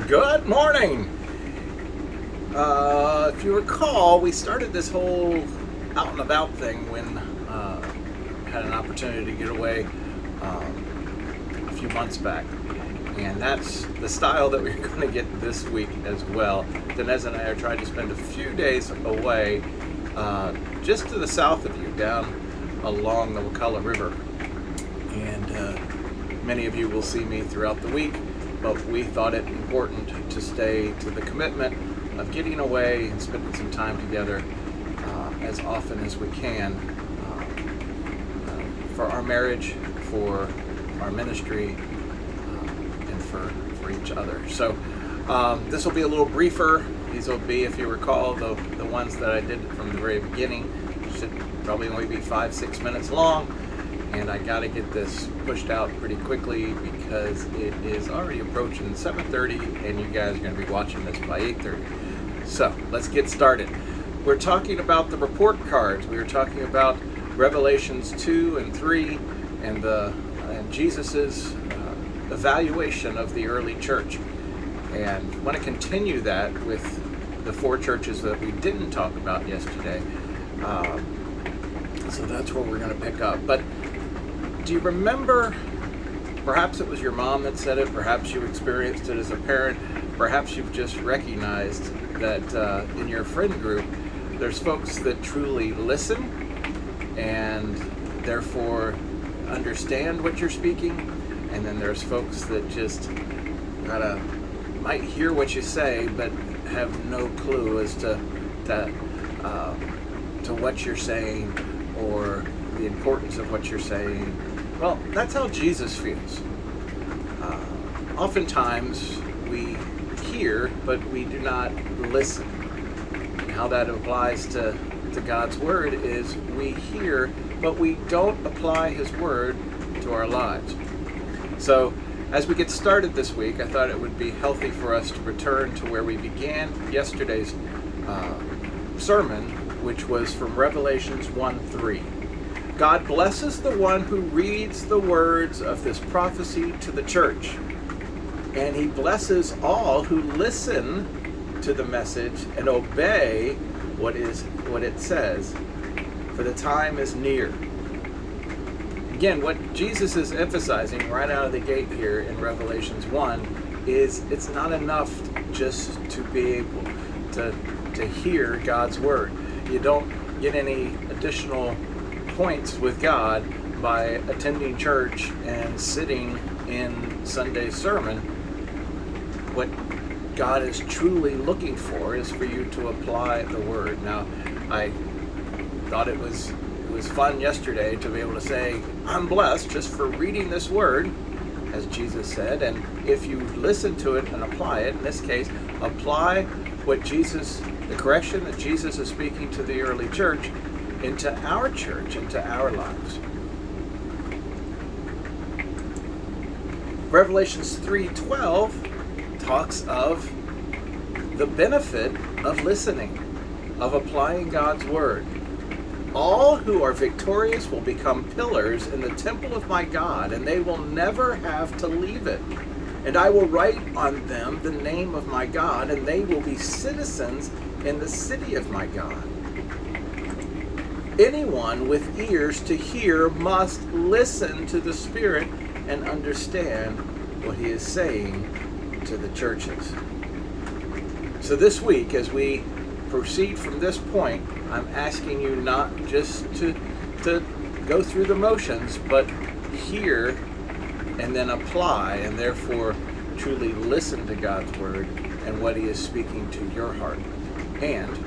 Good morning. If you recall, we started this whole out and about thing when had an opportunity to get away a few months back, and that's the style that we're going to get this week as well. Denez and I are trying to spend a few days away, just to the south of you, down along the Wakulla River, and many of you will see me throughout the week. But we thought it important to stay to the commitment of getting away and spending some time together as often as we can for our marriage, for our ministry, and for each other. So this will be a little briefer. These will be, if you recall, the ones that I did from the very beginning. Should probably only be 5-6 minutes long. And I got to get this pushed out pretty quickly because it is already approaching 7:30 and you guys are going to be watching this by 8:30. So let's get started. We're talking about the report cards. We were talking about Revelations 2 and 3 and Jesus's evaluation of the early church. And I want to continue that with the 4 churches that we didn't talk about yesterday. So that's where we're going to pick up. But do you remember, perhaps it was your mom that said it, perhaps you experienced it as a parent, perhaps you've just recognized that in your friend group, there's folks that truly listen and therefore understand what you're speaking, and then there's folks that just might hear what you say but have no clue as to what you're saying or the importance of what you're saying. Well, that's how Jesus feels. Oftentimes we hear, but we do not listen. And how that applies to God's Word is we hear, but we don't apply His Word to our lives. So, as we get started this week, I thought it would be healthy for us to return to where we began yesterday's sermon, which was from Revelations 1:3. God blesses the one who reads the words of this prophecy to the church, and He blesses all who listen to the message and obey what it says, for the time is near. Again, what Jesus is emphasizing right out of the gate here in Revelations 1 is it's not enough just to be able to hear God's Word. You don't get any additional points with God by attending church and sitting in Sunday's sermon. What God is truly looking for is for you to apply the Word. Now, I thought it was fun yesterday to be able to say, I'm blessed just for reading this Word, as Jesus said, and if you listen to it and apply it, in this case, apply the correction that Jesus is speaking to the early church into our church, into our lives. Revelations 3:12 talks of the benefit of listening, of applying God's Word. All who are victorious will become pillars in the temple of my God, and they will never have to leave it. And I will write on them the name of my God, and they will be citizens in the city of my God. Anyone with ears to hear must listen to the Spirit and understand what He is saying to the churches. So this week, as we proceed from this point, I'm asking you not just to go through the motions, but hear and then apply, and therefore truly listen to God's Word and what He is speaking to your heart. And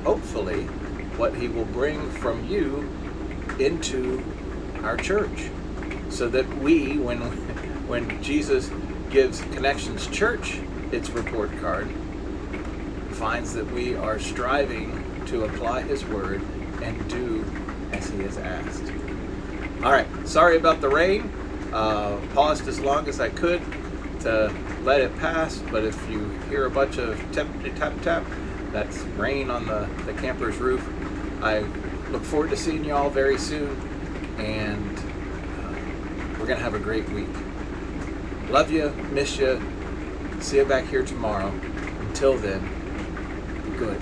hopefully what He will bring from you into our church, so that we, when Jesus gives Connections Church its report card, finds that we are striving to apply His Word and do as He has asked. All right, sorry about the rain. Paused as long as I could to let it pass, but if you hear a bunch of tap, tap, tap, that's rain on the camper's roof. I look forward to seeing you all very soon, and we're going to have a great week. Love you, miss you, See you back here tomorrow. Until then, be good.